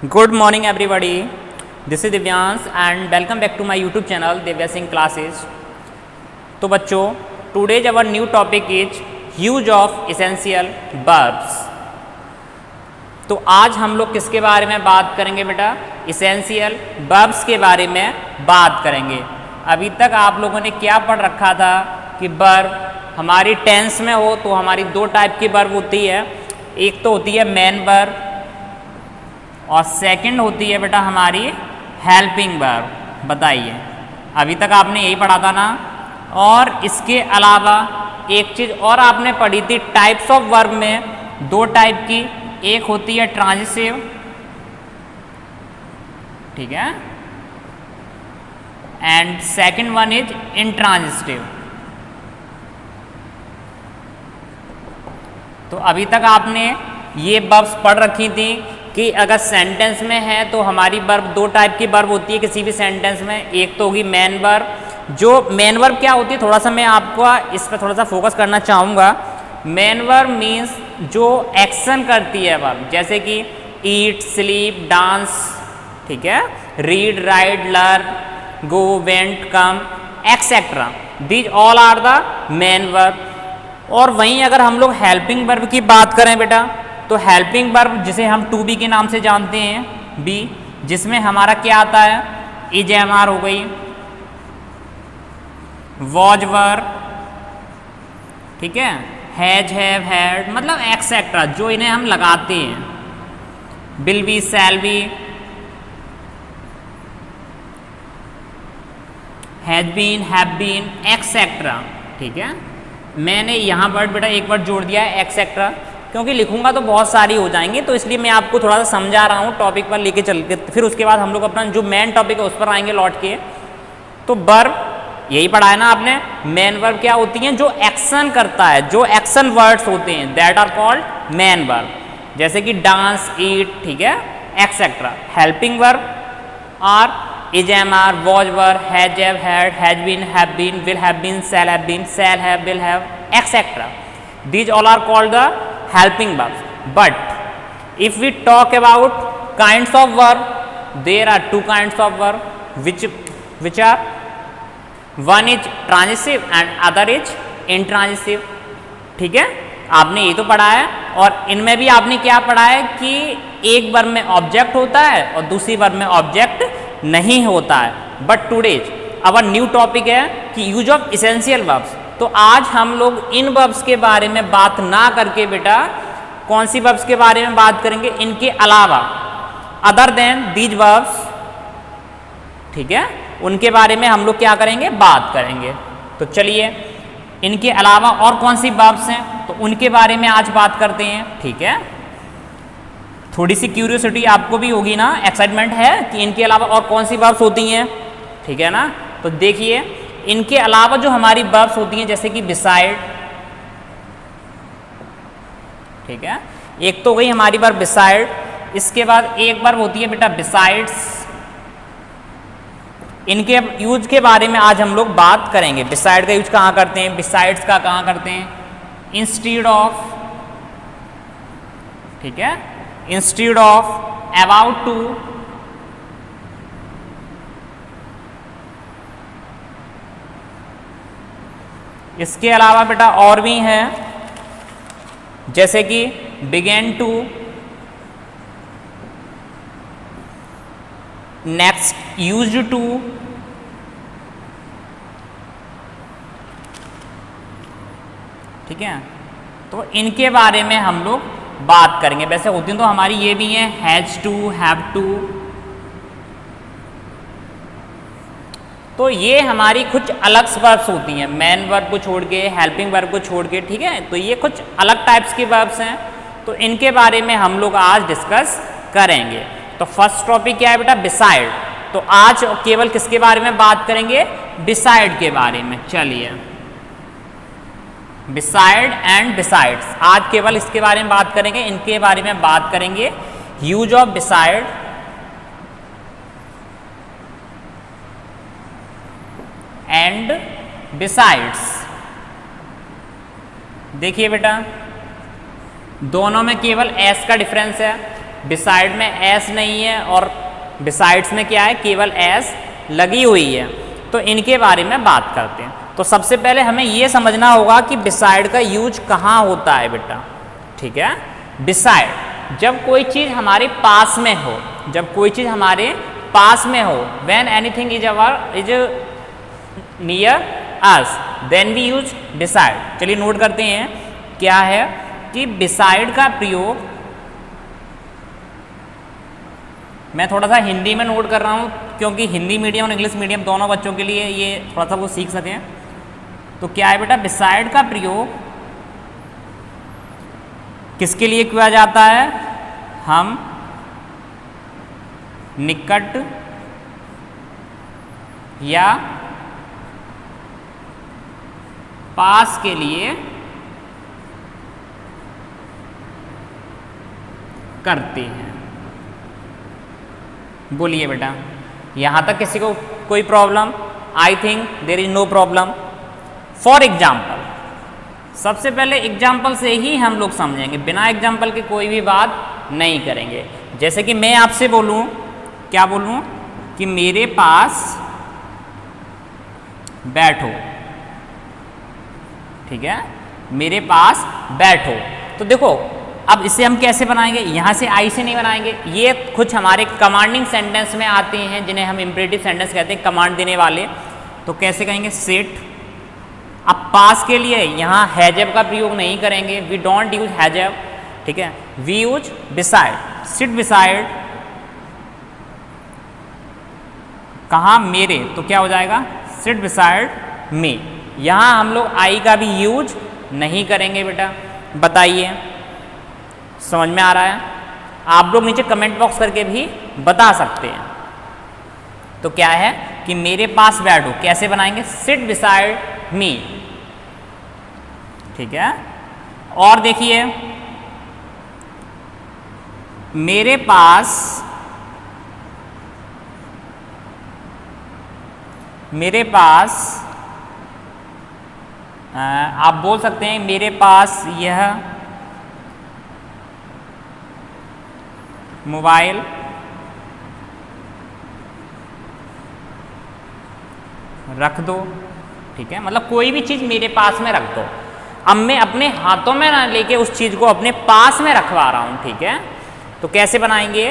Good morning everybody. This is Divyansh and welcome back to my YouTube channel Divya Singh Classes. तो बच्चों, today's our new topic is use of essential verbs. तो आज हम लोग किसके बारे में बात करेंगे बेटा? essential verbs के बारे में बात करेंगे। अभी तक आप लोगों ने क्या पढ़ रखा था कि verb हमारी टेंस में हो तो हमारी दो टाइप की verb होती है। एक तो होती है मेन verb और सेकंड होती है बेटा हमारी हेल्पिंग वर्ब। बताइए, अभी तक आपने यही पढ़ा था ना। और इसके अलावा एक चीज़ और आपने पढ़ी थी, टाइप्स ऑफ वर्ब में दो टाइप की, एक होती है ट्रांजिटिव, ठीक है, and second one is intransitive. तो अभी तक आपने ये वर्ब्स पढ़ रखी थी कि अगर सेंटेंस में है तो हमारी वर्ब दो टाइप की वर्ब होती है किसी भी सेंटेंस में। एक तो होगी मेन वर्ब। जो मेन वर्ब क्या होती है, थोड़ा सा मैं आपको इस पर थोड़ा सा फोकस करना चाहूँगा। मेन वर्ब मीन्स जो एक्शन करती है वर्ब, जैसे कि ईट, स्लीप, डांस, ठीक है, read, write, learn, go, went, come, etcetera, these all are the main verb. और वहीं अगर हम लोग हेल्पिंग वर्ब की बात करें बेटा, तो हेल्पिंग वर्ब जिसे हम टू बी के नाम से जानते हैं, बी, जिसमें हमारा क्या आता है, इज, एम, आर हो गई, वॉज वर्ब, ठीक है, हैज, हैव, हैड, मतलब एक्सेट्रा, जो इन्हें हम लगाते हैं, will be, shall be, has been, have been, etcetera, ठीक है। मैंने यहाँ वर्ड बेटा एक वर्ड जोड़ दिया है एक्सेट्रा, क्योंकि लिखूंगा तो बहुत सारी हो जाएंगी, तो इसलिए मैं आपको थोड़ा सा समझा रहा हूँ टॉपिक पर लेके चल के। फिर उसके बाद हम लोग अपना जो मेन टॉपिक है उस पर आएंगे लौट के। तो वर्ब यही पढ़ा है ना आपने। मेन वर्ब क्या होती हैं, जो एक्शन करता है, जो एक्शन वर्ड्स होते हैं, that are called main verb. जैसे कि डांस, ईट, ठीक है, etcetera. Helping verb are is, am, are, was verb, has, have, had, has been, will have been, shall have, will have, etcetera. These all are called the helping verbs. But if we talk about kinds of verb, there are two kinds of verb which are, one is transitive and other is intransitive, ठीक है। आपने ये तो पढ़ा है, और इनमें भी आपने क्या पढ़ा है कि एक वर्ब में ऑब्जेक्ट होता है और दूसरी वर्ब में ऑब्जेक्ट नहीं होता है। But today's our new topic है कि यूज ऑफ इसेंशियल वर्ब्स। तो आज हम लोग इन वर्ब्स के बारे में बात ना करके बेटा कौन सी वर्ब्स के बारे में बात करेंगे, इनके अलावा, अदर देन दीज वर्ब्स, ठीक है, उनके बारे में हम लोग क्या करेंगे, बात करेंगे। तो चलिए, इनके अलावा और कौन सी वर्ब्स हैं तो उनके बारे में आज बात करते हैं, ठीक है। थोड़ी सी क्यूरियोसिटी आपको भी होगी ना, एक्साइटमेंट है कि इनके अलावा और कौन सी वर्ब्स होती हैं, ठीक है ना। तो देखिए, इनके अलावा जो हमारी वर्ब्स होती हैं, जैसे कि बिसाइड, ठीक है, एक तो गई हमारी वर्ब बिसाइड। इसके बाद एक वर्ब होती है बेटा बिसाइड्स। इनके यूज के बारे में आज हम लोग बात करेंगे। बिसाइड का यूज कहाँ करते हैं, बिसाइड्स का कहाँ करते हैं, इंस्टीड ऑफ, ठीक है, इंस्टीड ऑफ, अबाउट टू, इसके अलावा बेटा और भी हैं, जैसे कि begin to, next, used to, ठीक है। तो इनके बारे में हम लोग बात करेंगे। वैसे होती तो हमारी ये भी हैं, हैज टू, हैव टू। तो ये हमारी कुछ अलग वर्ब्स होती हैं, मेन वर्ब को छोड़ के, हेल्पिंग वर्ब को छोड़ के, ठीक है। तो ये कुछ अलग टाइप्स की वर्ब्स हैं, तो इनके बारे में हम लोग आज डिस्कस करेंगे। तो फर्स्ट टॉपिक क्या है बेटा, बिसाइड। तो आज केवल किसके बारे में बात करेंगे, बिसाइड के बारे में। चलिए, बिसाइड एंड बिसाइड्स, आज केवल इसके बारे में बात करेंगे, इनके बारे में बात करेंगे। Use of beside and besides. देखिए बेटा, दोनों में केवल एस का डिफरेंस है। बिसाइड में एस नहीं है और बिसाइड्स में क्या है, केवल एस लगी हुई है। तो इनके बारे में बात करते हैं। तो सबसे पहले हमें ये समझना होगा कि बिसाइड का यूज कहाँ होता है बेटा, ठीक है। बिसाइड जब कोई चीज़ हमारे पास में हो, जब कोई चीज़ हमारे पास में हो, when anything is near us then we use beside. चलिए नोट करते हैं क्या है कि बिसाइड का प्रयोग, मैं थोड़ा सा हिंदी में नोट कर रहा हूँ क्योंकि हिंदी मीडियम और इंग्लिश मीडियम दोनों बच्चों के लिए ये थोड़ा सा वो सीख सकें। तो क्या है बेटा, बिसाइड का प्रयोग किसके लिए किया जाता है, हम निकट या पास के लिए करते हैं। बोलिए बेटा, यहां तक किसी को कोई problem? I think there is no problem. For example, सबसे पहले एग्जाम्पल से ही हम लोग समझेंगे, बिना एग्जाम्पल के कोई भी बात नहीं करेंगे। जैसे कि मैं आपसे बोलूं, क्या बोलूं कि मेरे पास बैठो, ठीक है, मेरे पास बैठो। तो देखो अब इसे हम कैसे बनाएंगे, यहां से आई से नहीं बनाएंगे, ये कुछ हमारे कमांडिंग सेंटेंस में आते हैं जिन्हें हम इंपरेटिव सेंटेंस कहते हैं, कमांड देने वाले। तो कैसे कहेंगे, सिट। अब पास के लिए यहां हैजब का प्रयोग नहीं करेंगे, वी डोंट यूज हैजब, ठीक है, we use beside. Sit beside, कहां, मेरे, तो क्या हो जाएगा, सिट बिसाइड मी। यहां हम लोग आई का भी यूज नहीं करेंगे बेटा। बताइए समझ में आ रहा है? आप लोग नीचे कमेंट बॉक्स करके भी बता सकते हैं। तो क्या है कि मेरे पास बैठो, कैसे बनाएंगे, सिट बिसाइड मी, ठीक है। और देखिए, मेरे पास, मेरे पास आप बोल सकते हैं मेरे पास यह मोबाइल रख दो, ठीक है, मतलब कोई भी चीज़ मेरे पास में रख दो। अब मैं अपने हाथों में ना लेके उस चीज़ को अपने पास में रखवा रहा हूं, ठीक है। तो कैसे बनाएंगे,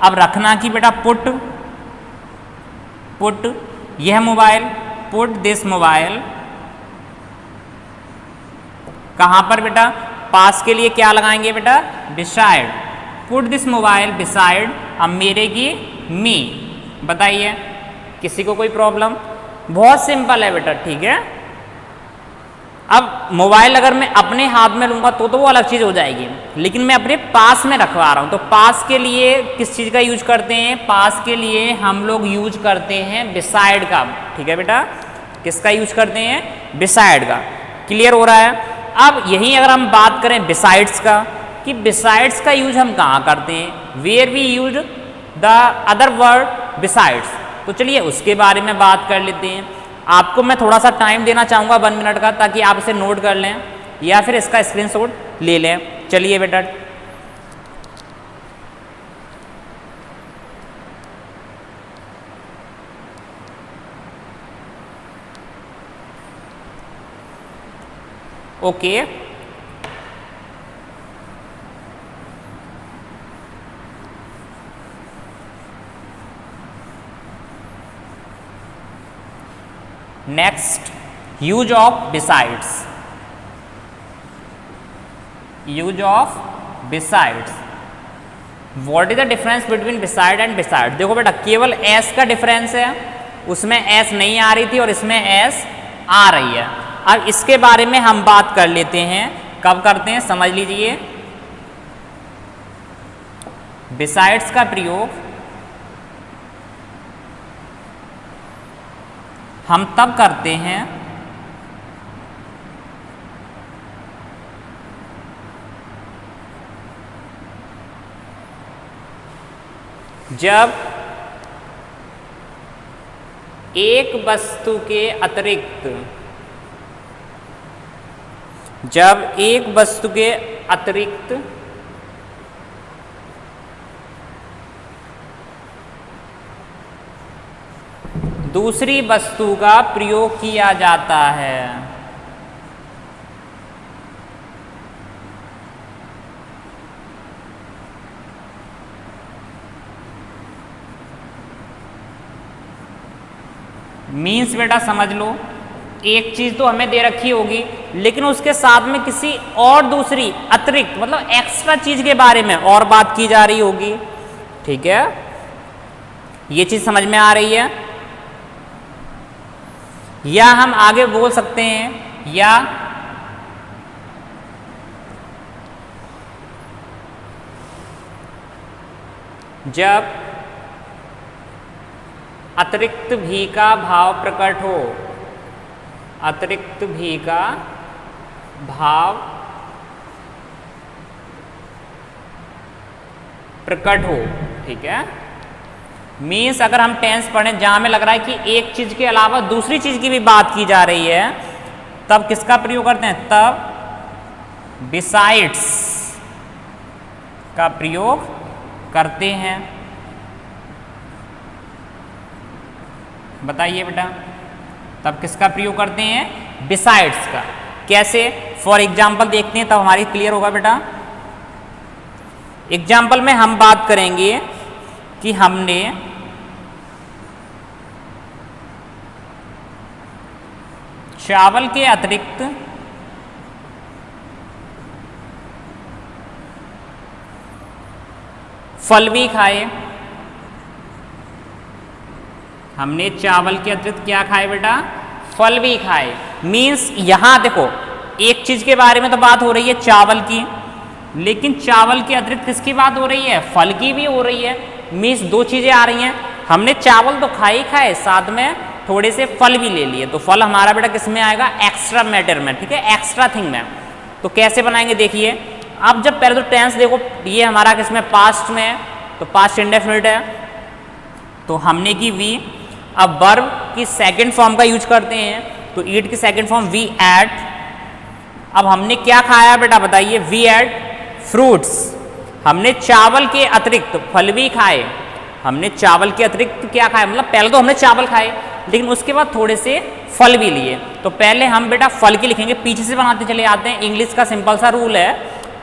अब रखना कि बेटा पुट, पुट यह मोबाइल, पुट दिस मोबाइल, कहां पर बेटा, पास के लिए क्या लगाएंगे बेटा, beside, put this mobile beside, अब मेरे की मी। बताइए किसी को कोई प्रॉब्लम? बहुत सिंपल है बेटा, ठीक है। अब मोबाइल अगर मैं अपने हाथ में लूंगा तो वो अलग चीज़ हो जाएगी, लेकिन मैं अपने पास में रखवा रहा हूं। तो पास के लिए किस चीज़ का यूज करते हैं, पास के लिए हम लोग यूज करते हैं बिसाइड का, ठीक है बेटा। किसका यूज करते हैं, बिसाइड का। क्लियर हो रहा है? अब यही अगर हम बात करें बिसाइड्स का, कि बिसाइड्स का यूज हम कहाँ करते हैं, where we use the other word besides. तो चलिए उसके बारे में बात कर लेते हैं। आपको मैं थोड़ा सा टाइम देना चाहूँगा 1 मिनट का, ताकि आप इसे नोट कर लें या फिर इसका स्क्रीनशॉट ले लें। चलिए बेटा, okay. Next, use of besides, use of besides. What is the difference between beside and beside? देखो बेटा, केवल एस का डिफरेंस है, उसमें एस नहीं आ रही थी और इसमें एस आ रही है। अब इसके बारे में हम बात कर लेते हैं। कब करते हैं, समझ लीजिए। बिसाइड्स का प्रयोग हम तब करते हैं जब एक वस्तु के अतिरिक्त, जब एक वस्तु के अतिरिक्त दूसरी वस्तु का प्रयोग किया जाता है। मीन्स बेटा समझ लो, एक चीज तो हमें दे रखी होगी, लेकिन उसके साथ में किसी और दूसरी अतिरिक्त मतलब एक्स्ट्रा चीज के बारे में और बात की जा रही होगी। ठीक है, ये चीज समझ में आ रही है? या हम आगे बोल सकते हैं, या जब अतिरिक्त भी का भाव प्रकट हो, अतिरिक्त भी का भाव प्रकट हो। ठीक है, मीन्स अगर हम टेंस पढ़ें जहां में लग रहा है कि एक चीज के अलावा दूसरी चीज की भी बात की जा रही है, तब किसका प्रयोग करते हैं? तब बिसाइड्स का प्रयोग करते हैं। बताइए बेटा, तब किसका प्रयोग करते हैं? बिसाइड्स का। कैसे? फॉर एग्जाम्पल देखते हैं, तब हमारी क्लियर होगा बेटा। एग्जाम्पल में हम बात करेंगे कि हमने चावल के अतिरिक्त फल भी खाए। हमने चावल के अतिरिक्त क्या खाए बेटा? फल भी खाए। मीन्स यहां देखो, एक चीज के बारे में तो बात हो रही है चावल की, लेकिन चावल के अतिरिक्त किसकी बात हो रही है? फल की भी हो रही है। मीन्स दो चीजें आ रही हैं। हमने चावल तो खाए ही खाए, साथ में थोड़े से फल भी ले लिए, तो फल हमारा बेटा किस में आएगा? एक्स्ट्रा मैटर में। ठीक है, एक्स्ट्रा थिंग में। तो कैसे बनाएंगे देखिए। अब जब पहले तो टेंस देखो, ये हमारा किसमें? पास्ट में है, तो पास्ट इंडेफिनिट है, तो हमने की वी। अब वर्ब की सेकंड फॉर्म का यूज करते हैं, तो ईट की सेकंड फॉर्म वी एट। अब हमने क्या खाया बेटा बताइए? We ate fruits. हमने चावल के अतिरिक्त फल भी खाए। हमने चावल के अतिरिक्त क्या खाया? मतलब पहले तो हमने चावल खाए, लेकिन उसके बाद थोड़े से फल भी लिए। तो पहले हम बेटा फल की लिखेंगे, पीछे से बनाते चले आते हैं। इंग्लिश का सिंपल सा रूल है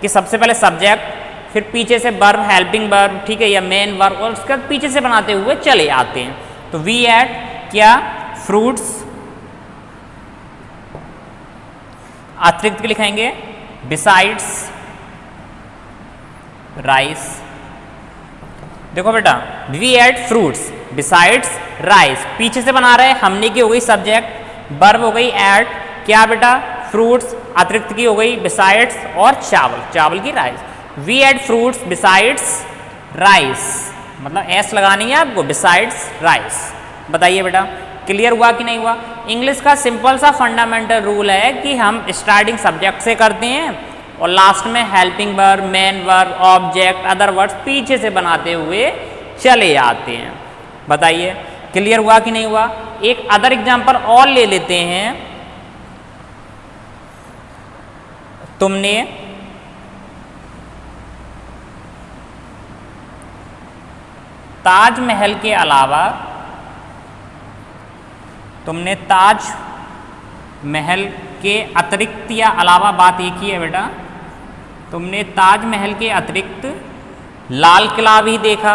कि सबसे पहले सब्जेक्ट, फिर पीछे से वर्ब, हेल्पिंग वर्ब, ठीक है, या मेन वर्ब, और उसके बाद पीछे से बनाते हुए चले आते हैं। तो वी एट क्या? फ्रूट्स। अतिरिक्त के लिखेंगे बिसाइड्स राइस। देखो बेटा, we ate fruits besides rice, पीछे से बना रहे हैं। हमने की हो गई सब्जेक्ट, वर्ब हो गई एट, क्या बेटा? फ्रूट्स, अतिरिक्त की हो गई बिसाइड्स, और चावल, चावल की rice. We ate fruits besides rice, मतलब एस लगानी है आपको, बिसाइड्स राइस। बताइए बेटा, क्लियर हुआ कि नहीं हुआ? इंग्लिश का सिंपल सा फंडामेंटल रूल है कि हम स्टार्टिंग सब्जेक्ट से करते हैं और लास्ट में helping verb, main verb, object, other words पीछे से बनाते हुए चले आते हैं। बताइए क्लियर हुआ कि नहीं हुआ? एक अदर एग्जांपल और ले लेते हैं। तुमने ताजमहल के अलावा, तुमने ताज महल के अतिरिक्त या अलावा, बात एक ही है बेटा, तुमने ताजमहल के अतिरिक्त लाल किला भी देखा।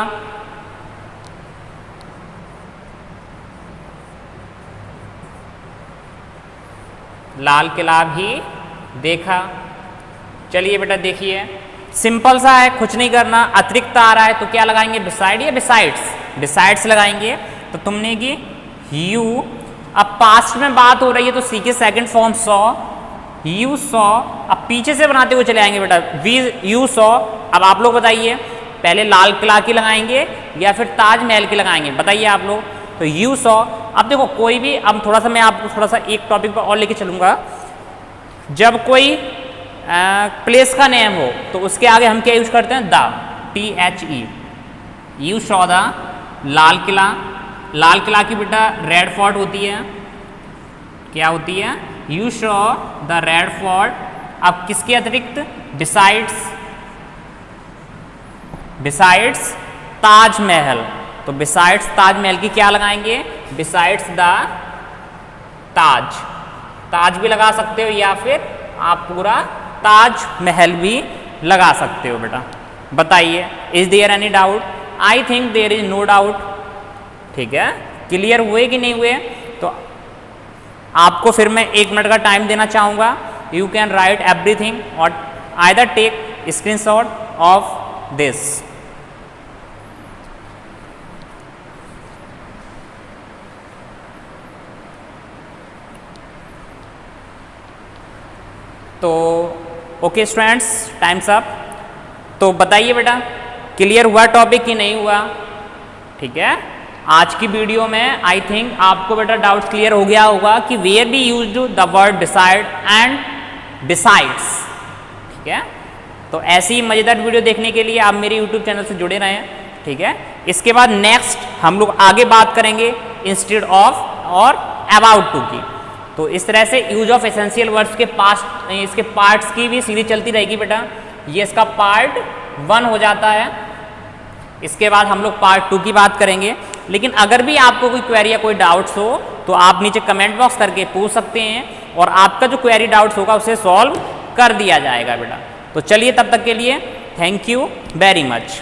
लाल किला भी देखा। चलिए बेटा देखिए, सिंपल सा है, कुछ नहीं करना। अतिरिक्त आ रहा है तो क्या लगाएंगे? बिसाइड या बिसाइड्स? बिसाइड्स लगाएंगे। तो तुमने की यू, अब पास्ट में बात हो रही है तो सी के second form saw, you saw. अब पीछे से बनाते हुए चले आएंगे बेटा, वी यू सॉ। अब आप लोग बताइए, पहले लाल किला की लगाएंगे या फिर ताजमहल की लगाएंगे? बताइए आप लोग। तो यू सॉ। अब देखो कोई भी, अब थोड़ा सा मैं आपको थोड़ा सा एक टॉपिक पर और लेके चलूंगा। जब कोई प्लेस का नेम हो तो उसके आगे हम क्या यूज करते हैं? The, THE। You saw the Lal Qila. Lal Qila की बेटा रेड फोर्ट होती है, क्या होती है? You saw the red fort. अब किसके अतिरिक्त? Besides, besides Taj Mahal. तो बिसाइड्स ताजमहल की क्या लगाएंगे? बिसाइड्स द ताज, ताज भी लगा सकते हो या फिर आप पूरा ताज महल भी लगा सकते हो बेटा। बताइए, is there any doubt? I think there is no doubt. ठीक है, क्लियर हुए कि नहीं हुए? तो आपको फिर मैं 1 मिनट का टाइम देना चाहूँगा। यू कैन राइट एवरीथिंग और either take screenshot of this. तो ओके स्टूडेंट्स, टाइम्स अप। तो बताइए बेटा, क्लियर हुआ टॉपिक कि नहीं हुआ? ठीक है, आज की वीडियो में आई थिंक आपको बेटा डाउट्स क्लियर हो गया होगा कि where be used the word decide and decides. ठीक है, तो ऐसी ही मज़ेदार वीडियो देखने के लिए आप मेरे यूट्यूब चैनल से जुड़े रहें। ठीक है, इसके बाद नेक्स्ट हम लोग आगे बात करेंगे इंस्टेड ऑफ और अबाउट टू की। तो इस तरह से यूज ऑफ एसेंशियल वर्ड्स के पास्ट, इसके पार्ट्स की भी सीरीज चलती रहेगी बेटा। ये इसका पार्ट 1 हो जाता है। इसके बाद हम लोग पार्ट 2 की बात करेंगे। लेकिन अगर भी आपको कोई क्वेरी या कोई डाउट्स हो तो आप नीचे कमेंट बॉक्स करके पूछ सकते हैं और आपका जो क्वेरी डाउट्स होगा उसे सॉल्व कर दिया जाएगा बेटा। तो चलिए, तब तक के लिए थैंक यू वेरी मच।